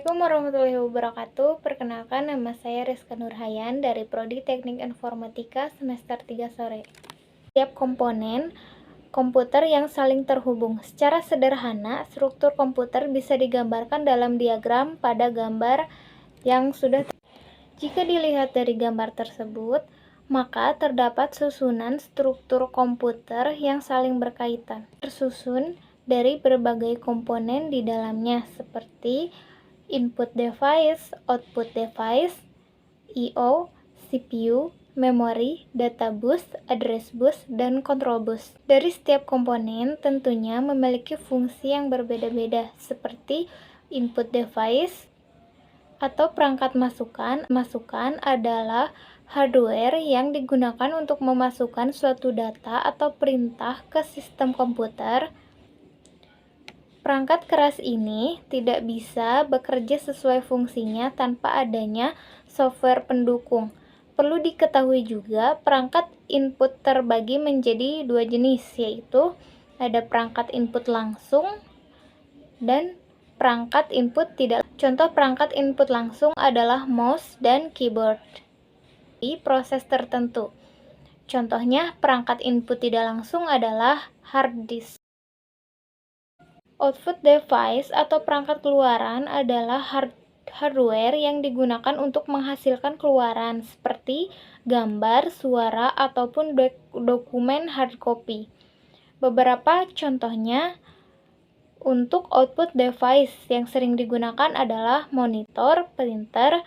Assalamualaikum warahmatullahi wabarakatuh. Perkenalkan, nama saya Rizka Nurhayan dari Prodi Teknik Informatika semester 3 sore. Setiap komponen komputer yang saling terhubung. Secara sederhana, struktur komputer bisa digambarkan dalam diagram pada gambar yang sudah. Jika dilihat dari gambar tersebut, maka terdapat susunan struktur komputer yang saling berkaitan, tersusun dari berbagai komponen di dalamnya seperti input device, output device, I/O, CPU, memori, data bus, address bus, dan control bus. Dari setiap komponen tentunya memiliki fungsi yang berbeda-beda, seperti input device atau perangkat masukan. Masukan adalah hardware yang digunakan untuk memasukkan suatu data atau perintah ke sistem komputer. Perangkat keras ini tidak bisa bekerja sesuai fungsinya tanpa adanya software pendukung. Perlu diketahui juga, perangkat input terbagi menjadi dua jenis, yaitu ada perangkat input langsung dan perangkat input tidak. Contoh perangkat input langsung adalah mouse dan keyboard di proses tertentu. Contohnya, perangkat input tidak langsung adalah hard disk. Output device atau perangkat keluaran adalah hardware yang digunakan untuk menghasilkan keluaran seperti gambar, suara, ataupun dokumen hard copy. Beberapa contohnya untuk output device yang sering digunakan adalah monitor, printer,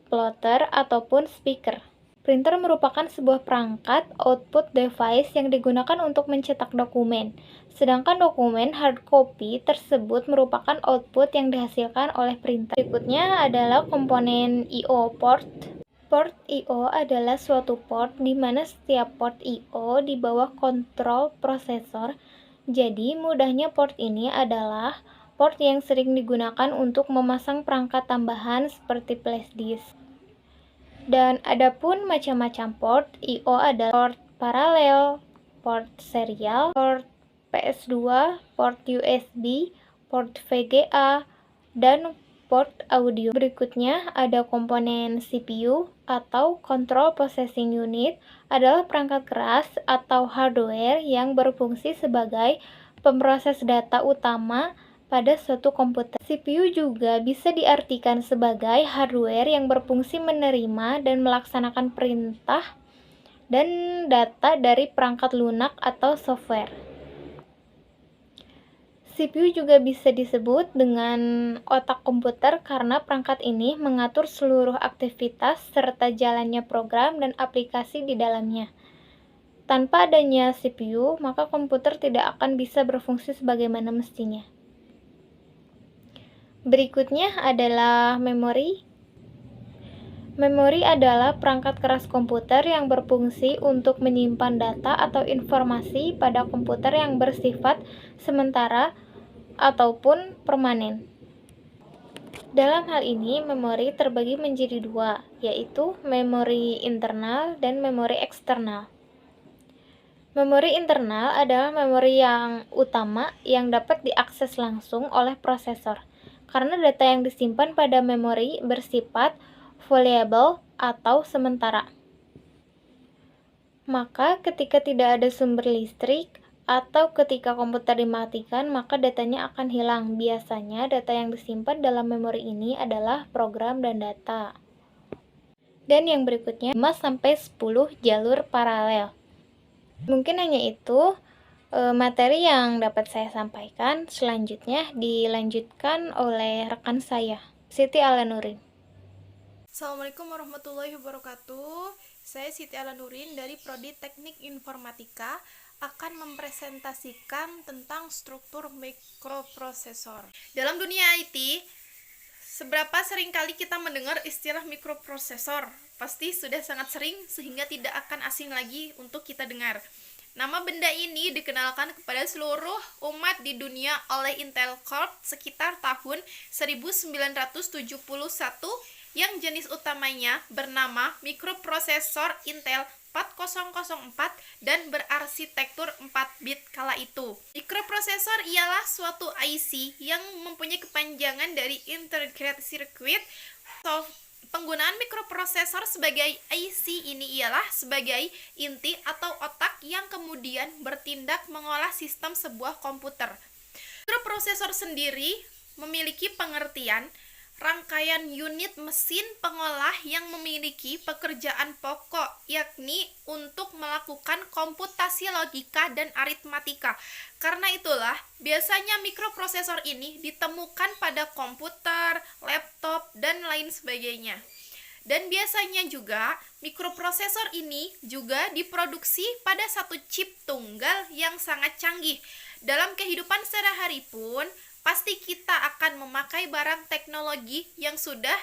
plotter, ataupun speaker. Printer merupakan sebuah perangkat output device yang digunakan untuk mencetak dokumen, sedangkan dokumen hard copy tersebut merupakan output yang dihasilkan oleh printer. Berikutnya adalah komponen I/O port. Port I/O adalah suatu port di mana setiap port I/O di bawah kontrol prosesor. Jadi, mudahnya port ini adalah port yang sering digunakan untuk memasang perangkat tambahan seperti flash disk. Dan adapun macam-macam port I/O adalah port paralel, port serial, port PS2, port USB, port VGA, dan port audio. Berikutnya ada komponen CPU atau Control Processing Unit, adalah perangkat keras atau hardware yang berfungsi sebagai pemroses data utama pada suatu komputer. CPU juga bisa diartikan sebagai hardware yang berfungsi menerima dan melaksanakan perintah dan data dari perangkat lunak atau software. CPU juga bisa disebut dengan otak komputer karena perangkat ini mengatur seluruh aktivitas serta jalannya program dan aplikasi di dalamnya. Tanpa adanya CPU, maka komputer tidak akan bisa berfungsi sebagaimana mestinya. Berikutnya adalah memori. Memori adalah perangkat keras komputer yang berfungsi untuk menyimpan data atau informasi pada komputer yang bersifat sementara ataupun permanen. Dalam hal ini, memori terbagi menjadi dua, yaitu memori internal dan memori eksternal. Memori internal adalah memori yang utama yang dapat diakses langsung oleh prosesor, karena data yang disimpan pada memori bersifat variable atau sementara. Maka ketika tidak ada sumber listrik atau ketika komputer dimatikan, maka datanya akan hilang. Biasanya data yang disimpan dalam memori ini adalah program dan data. Dan yang berikutnya 5-10 jalur paralel. Mungkin hanya itu materi yang dapat saya sampaikan. Selanjutnya dilanjutkan oleh rekan saya, Siti Alanurin. Assalamualaikum warahmatullahi wabarakatuh. Saya Siti Alanurin dari Prodi Teknik Informatika akan mempresentasikan tentang struktur mikroprosesor. Dalam dunia IT, seberapa sering kali kita mendengar istilah mikroprosesor? Pasti sudah sangat sering sehingga tidak akan asing lagi untuk kita dengar. Nama benda ini dikenalkan kepada seluruh umat di dunia oleh Intel Corp sekitar tahun 1971 yang jenis utamanya bernama mikroprosesor Intel 4004 dan berarsitektur 4 bit kala itu. Mikroprosesor ialah suatu IC yang mempunyai kepanjangan dari Integrated Circuit. Penggunaan mikroprosesor sebagai IC ini ialah sebagai inti atau otak yang kemudian bertindak mengolah sistem sebuah komputer. Mikroprosesor sendiri memiliki pengertian rangkaian unit mesin pengolah yang memiliki pekerjaan pokok, yakni untuk melakukan komputasi logika dan aritmatika. Karena itulah, biasanya mikroprosesor ini ditemukan pada komputer, laptop, dan lain sebagainya. Dan biasanya juga, mikroprosesor ini juga diproduksi pada satu chip tunggal yang sangat canggih. Dalam kehidupan sehari-hari pun, pasti kita akan memakai barang teknologi yang sudah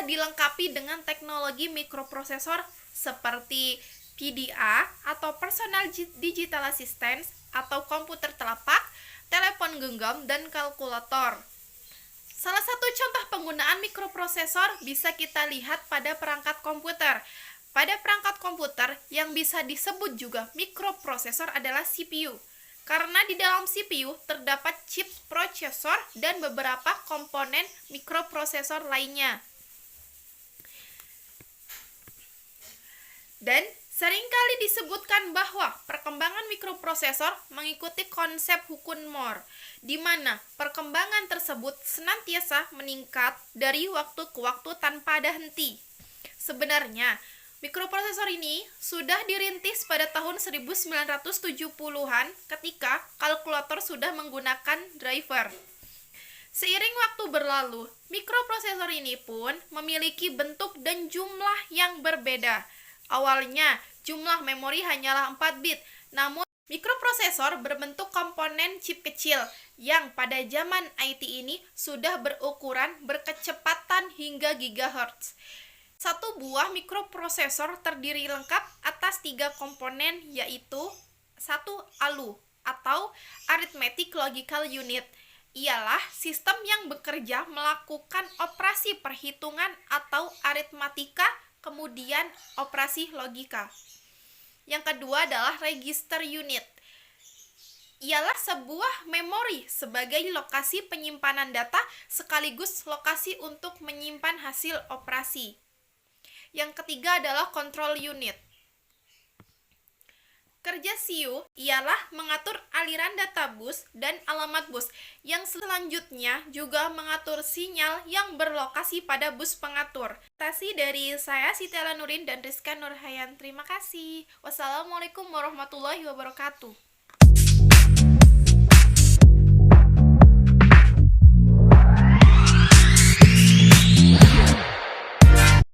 dilengkapi dengan teknologi mikroprosesor seperti PDA atau Personal Digital Assistant atau komputer telapak, telepon genggam, dan kalkulator. Salah satu contoh penggunaan mikroprosesor bisa kita lihat pada perangkat komputer. Pada perangkat komputer yang bisa disebut juga mikroprosesor adalah CPU. Karena di dalam CPU terdapat chip prosesor dan beberapa komponen mikroprosesor lainnya. Dan seringkali disebutkan bahwa perkembangan mikroprosesor mengikuti konsep hukum Moore, di mana perkembangan tersebut senantiasa meningkat dari waktu ke waktu tanpa ada henti. Sebenarnya, mikroprosesor ini sudah dirintis pada tahun 1970-an ketika kalkulator sudah menggunakan driver. Seiring waktu berlalu, mikroprosesor ini pun memiliki bentuk dan jumlah yang berbeda. Awalnya, jumlah memori hanyalah 4 bit, namun mikroprosesor berbentuk komponen chip kecil yang pada zaman IT ini sudah berukuran berkecepatan hingga gigahertz. Satu buah mikroprosesor terdiri lengkap atas 3 komponen, yaitu 1 ALU atau Arithmetic Logical Unit. Ialah sistem yang bekerja melakukan operasi perhitungan atau aritmatika, kemudian operasi logika. Yang kedua adalah Register Unit. Ialah sebuah memori sebagai lokasi penyimpanan data sekaligus lokasi untuk menyimpan hasil operasi. Yang ketiga adalah Control Unit. Kerja CPU ialah mengatur aliran data bus dan alamat bus, yang selanjutnya juga mengatur sinyal yang berlokasi pada bus pengatur. Terima kasih dari saya, Siti Alanurin dan Rizka Nurhayan. Terima kasih. Wassalamualaikum warahmatullahi wabarakatuh.